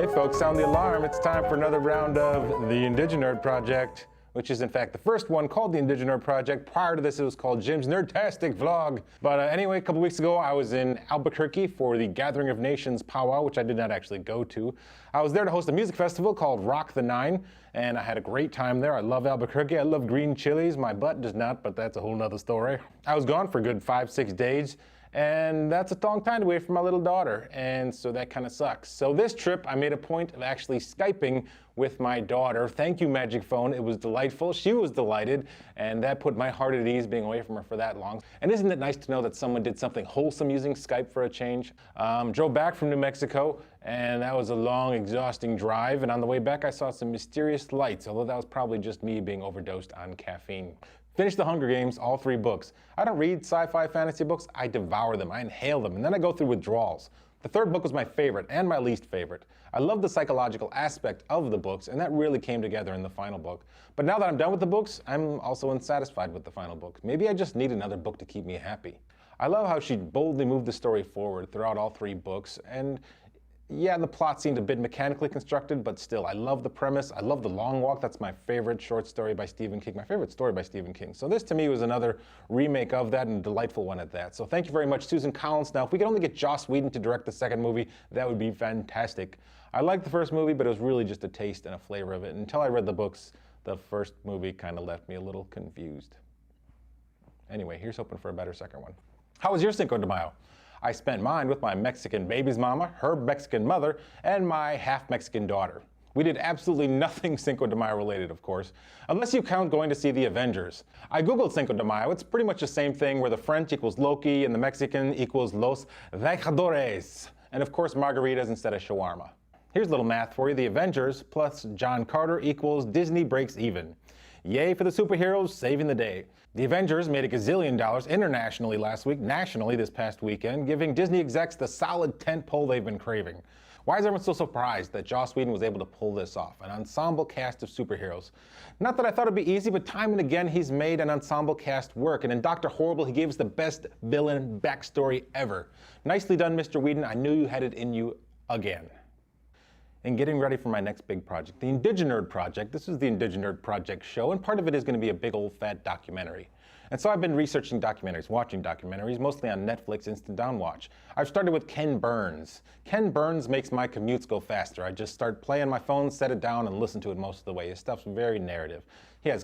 Hey folks, sound the alarm. It's time for another round of the Indiginerd Project, which is in fact the first one called the Indiginerd Project. Prior to this, it was called Jim's Nerdtastic Vlog. But anyway, a couple weeks ago, I was in Albuquerque for the Gathering of Nations powwow, which I did not actually go to. I was there to host a music festival called Rock the Nine, and I had a great time there. I love Albuquerque. I love green chilies. My butt does not, but that's a whole nother story. I was gone for a good 5-6 days. And that's a long time away from my little daughter, and so that kind of sucks. So this trip, I made a point of actually Skyping with my daughter. Thank you, Magic Phone. It was delightful. She was delighted, and that put my heart at ease being away from her for that long. And isn't it nice to know that someone did something wholesome using Skype for a change? Drove back from New Mexico, and that was a long, exhausting drive. And on the way back, I saw some mysterious lights, although that was probably just me being overdosed on caffeine. Finished The Hunger Games, all 3 books. I don't read sci-fi fantasy books, I devour them, I inhale them, and then I go through withdrawals. The 3rd book was my favorite and my least favorite. I love the psychological aspect of the books, and that really came together in the final book. But now that I'm done with the books, I'm also unsatisfied with the final book. Maybe I just need another book to keep me happy. I love how she boldly moved the story forward throughout all 3 books, and yeah, the plot seemed a bit mechanically constructed, but still, I love the premise. I love The Long Walk. That's my favorite short story by Stephen King, my favorite story by Stephen King. So this, to me, was another remake of that, and a delightful one at that. So thank you very much, Susan Collins. Now, if we could only get Joss Whedon to direct the 2nd movie, that would be fantastic. I liked the 1st movie, but it was really just a taste and a flavor of it. Until I read the books, the 1st movie kind of left me a little confused. Anyway, here's hoping for a better 2nd one. How was your Cinco de Mayo? I spent mine with my Mexican baby's mama, her Mexican mother, and my half-Mexican daughter. We did absolutely nothing Cinco de Mayo related, of course, unless you count going to see the Avengers. I googled Cinco de Mayo. It's pretty much the same thing where the French equals Loki and the Mexican equals Los Vejadores. And of course, margaritas instead of shawarma. Here's a little math for you. The Avengers plus John Carter equals Disney breaks even. Yay for the superheroes saving the day. The Avengers made $1 gazillion internationally last week, nationally this past weekend, giving Disney execs the solid tentpole they've been craving. Why is everyone so surprised that Joss Whedon was able to pull this off? An ensemble cast of superheroes. Not that I thought it'd be easy, but time and again he's made an ensemble cast work. And in Dr. Horrible, he gave us the best villain backstory ever. Nicely done, Mr. Whedon. I knew you had it in you again. And getting ready for my next big project, the Indiginerd Project. This is the Indiginerd Project show, and part of it is going to be a big old fat documentary. And so I've been researching documentaries, watching documentaries, mostly on Netflix Instant Downwatch. I've started with Ken Burns. Ken Burns makes my commutes go faster. I just start playing my phone, set it down, and listen to it most of the way. His stuff's very narrative. He has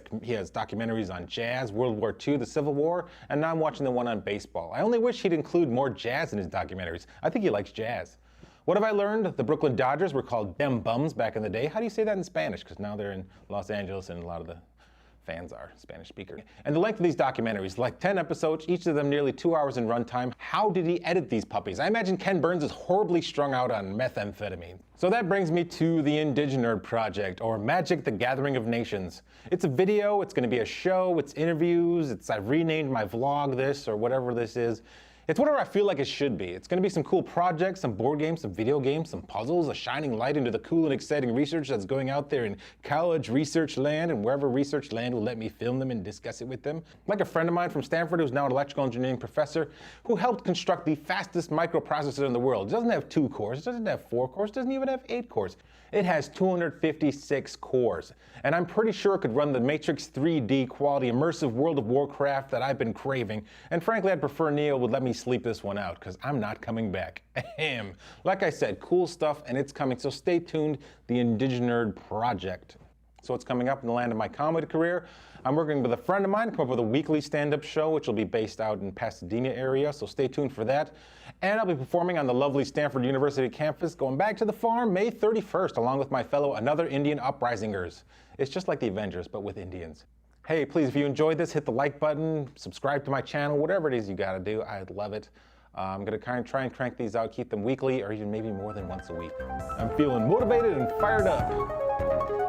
documentaries on jazz, World War II, the Civil War, and now I'm watching the one on baseball. I only wish he'd include more jazz in his documentaries. I think he likes jazz. What have I learned? The Brooklyn Dodgers were called dem bums back in the day. How do you say that in Spanish? Because now they're in Los Angeles and a lot of the fans are Spanish speakers. And the length of these documentaries, like 10 episodes, each of them nearly 2 hours in runtime. How did he edit these puppies? I imagine Ken Burns is horribly strung out on methamphetamine. So that brings me to the Indiginerd Project, or Magic: The Gathering of Nations. It's a video, it's going to be a show, it's interviews, I've renamed my vlog this, or whatever this is. It's whatever I feel like it should be. It's going to be some cool projects, some board games, some video games, some puzzles, a shining light into the cool and exciting research that's going out there in college research land and wherever research land will let me film them and discuss it with them. Like a friend of mine from Stanford who's now an electrical engineering professor who helped construct the fastest microprocessor in the world. It doesn't have 2 cores, it doesn't have 4 cores, it doesn't even have 8 cores. It has 256 cores. And I'm pretty sure it could run the Matrix 3D quality immersive World of Warcraft that I've been craving. And frankly, I'd prefer Neo would let me sleep this one out, because I'm not coming back. Ahem. Like I said, cool stuff, and it's coming, so stay tuned. The Indiginerd Project. So what's coming up in the land of my comedy career? I'm working with a friend of mine to come up with a weekly stand-up show, which will be based out in Pasadena area, so stay tuned for that. And I'll be performing on the lovely Stanford University campus, going back to the farm May 31st, along with my fellow Another Indian Uprisingers. It's just like the Avengers, but with Indians. Hey, please, if you enjoyed this, hit the like button, subscribe to my channel, whatever it is you gotta do, I'd love it. I'm gonna try and crank these out, keep them weekly, or even maybe more than once a week. I'm feeling motivated and fired up.